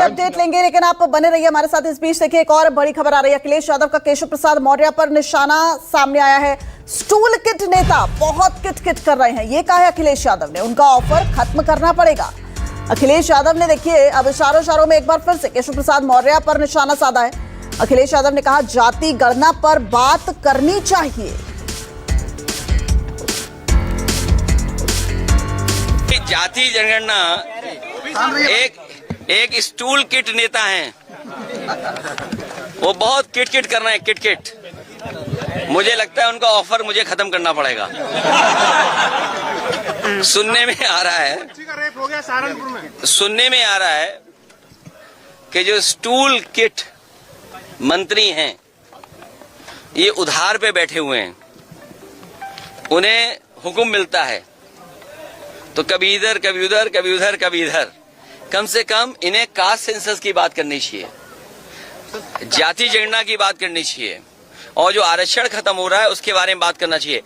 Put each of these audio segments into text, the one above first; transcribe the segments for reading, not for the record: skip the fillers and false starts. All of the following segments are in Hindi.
अपडेट लेंगे, लेकिन आप बने रहिए हमारे साथ। इस बीच देखिए एक और बड़ी खबर आ रही है। अखिलेश यादव का केशव प्रसाद मौर्य पर निशाना सामने आया है। स्टूल किट नेता बहुत किट कर रहे हैं। ये कहा है अखिलेश यादव ने, उनका ऑफर खत्म करना पड़ेगा। अखिलेश यादव ने देखिए अब इशारों में एक बार फिर से केशव प्रसाद मौर्य पर निशाना साधा है। अखिलेश यादव ने कहा जाति गणना पर बात करनी चाहिए। जाति जनगणना एक स्टूल किट नेता हैं, वो बहुत किट कर रहे हैं, किट। मुझे लगता है उनका ऑफर मुझे खत्म करना पड़ेगा। सुनने में आ रहा है कि जो स्टूल किट मंत्री हैं ये उधार पे बैठे हुए हैं, उन्हें हुक्म मिलता है तो कभी इधर कभी उधर, कभी उधर कभी इधर। कम से कम इन्हें कास्ट सेंसस की बात करनी चाहिए, जाति जनगणना की बात करनी चाहिए, और जो आरक्षण खत्म हो रहा है उसके बारे में बात करना चाहिए।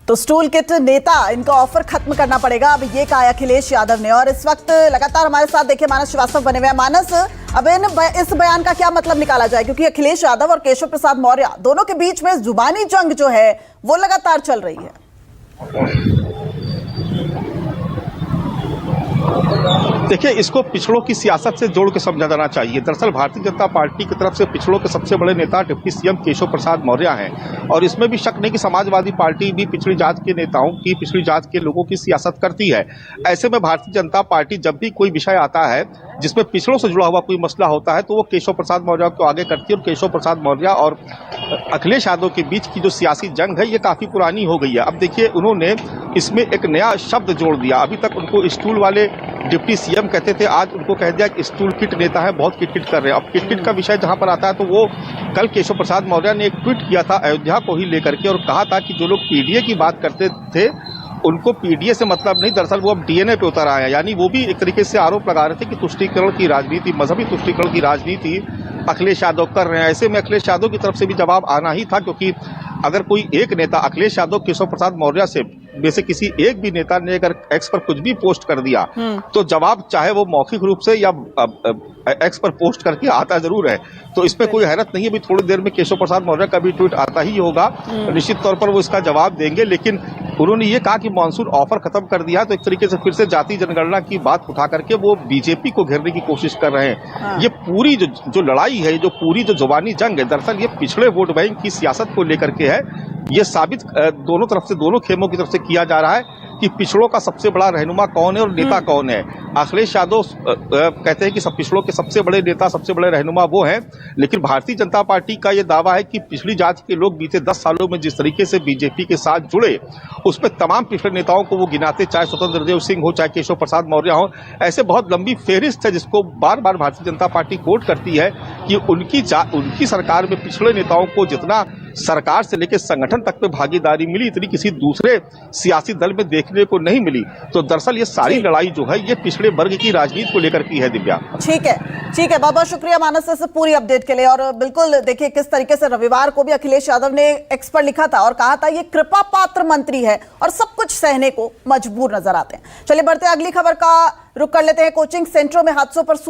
तो स्टूल किट नेता, इनका ऑफर खत्म करना पड़ेगा, अब ये कहा अखिलेश यादव ने। और इस वक्त लगातार हमारे साथ देखिए मानस श्रीवास्तव बने हुए हैं। मानस, अब इस बयान का क्या मतलब निकाला जाए, क्योंकि अखिलेश यादव और केशव प्रसाद मौर्य दोनों के बीच में जुबानी जंग जो है वो लगातार चल रही है। देखिए, इसको पिछड़ों की सियासत से जोड़ के समझा जाना चाहिए। दरअसल भारतीय जनता पार्टी की तरफ से पिछड़ों के सबसे बड़े नेता डिप्टी सीएम केशव प्रसाद मौर्य हैं, और इसमें भी शक नहीं कि समाजवादी पार्टी भी पिछड़ी जात के नेताओं की, पिछड़ी जात के लोगों की सियासत करती है। ऐसे में भारतीय जनता पार्टी जब भी कोई विषय आता है जिसमें पिछड़ों से जुड़ा हुआ कोई मसला होता है तो वो केशव प्रसाद मौर्य को आगे करती है। और केशव प्रसाद मौर्य और अखिलेश यादव के बीच की जो सियासी जंग है ये काफी पुरानी हो गई है। अब देखिए, उन्होंने इसमें एक नया शब्द जोड़ दिया। अभी तक उनको स्टूल वाले डिप्टी सीएम कहते थे, आज उनको कह दिया कि स्टूल किट नेता है, बहुत किट कर रहे हैं। अब किट का विषय जहां पर आता है तो वो कल केशव प्रसाद मौर्य ने एक ट्वीट किया था अयोध्या को ही लेकर के, और कहा था कि जो लोग पीडीए की बात करते थे उनको पीडीए से मतलब नहीं, दरअसल वो अब डीएनए पे उतर आए हैं। यानी वो भी एक तरीके से आरोप लगा रहे थे कि तुष्टीकरण की राजनीति, मजहबी तुष्टीकरण की राजनीति अखिलेश यादव कर रहे हैं। ऐसे में अखिलेश यादव की तरफ से भी जवाब आना ही था, क्योंकि अगर कोई एक नेता अखिलेश यादव केशव प्रसाद मौर्य से में से किसी एक भी नेता ने अगर एक्स पर कुछ भी पोस्ट कर दिया तो जवाब चाहे वो मौखिक रूप से या एक्स पर पोस्ट करके आता जरूर है। तो इसमें कोई हैरत नहीं है, अभी थोड़ी देर में केशव प्रसाद मौर्य का भी ट्वीट आता ही होगा, निश्चित तौर पर वो इसका जवाब देंगे। लेकिन उन्होंने ये कहा कि मॉनसून ऑफर खत्म कर दिया, तो एक तरीके से फिर से जाति जनगणना की बात उठा करके वो बीजेपी को घेरने की कोशिश कर रहे हैं। ये पूरी जो लड़ाई है, जो पूरी जो जुबानी जंग है, दरअसल ये पिछड़े वोट बैंक की सियासत को लेकर के है। ये साबित दोनों तरफ से, दोनों खेमों की तरफ से किया जा रहा है कि पिछड़ों का सबसे बड़ा रहनुमा कौन है और नेता कौन है। अखिलेश यादव कहते हैं कि सब पिछड़ों के सबसे बड़े नेता, सबसे बड़े रहनुमा वो हैं, लेकिन भारतीय जनता पार्टी का ये दावा है कि पिछड़ी जाति के लोग बीते 10 सालों में जिस तरीके से बीजेपी के साथ जुड़े, उसमें तमाम पिछड़े नेताओं को वो गिनाते, चाहे स्वतंत्र देव सिंह हो, चाहे केशव प्रसाद मौर्य हो। ऐसे बहुत लंबी फेहरिस्त है जिसको बार बार भारतीय जनता पार्टी कोट करती है कि उनकी सरकार में पिछड़े नेताओं को जितना सरकार से लेकर संगठन तक में भागीदारी मिली, इतनी किसी दूसरे सियासी दल में देखने को नहीं मिली। तो दरअसल ये सारी लड़ाई जो है ये पिछड़े वर्ग की राजनीति को लेकर की है। दिव्या, ठीक है, बहुत बहुत शुक्रिया मानस से पूरी अपडेट के लिए। और बिल्कुल देखिए किस तरीके से रविवार को भी अखिलेश यादव ने एक्स पर लिखा था और कहा था ये कृपा पात्र मंत्री है और सब कुछ सहने को मजबूर नजर आते हैं। चलिए बढ़ते अगली खबर का रुख कर लेते हैं। कोचिंग सेंटरों में हादसों पर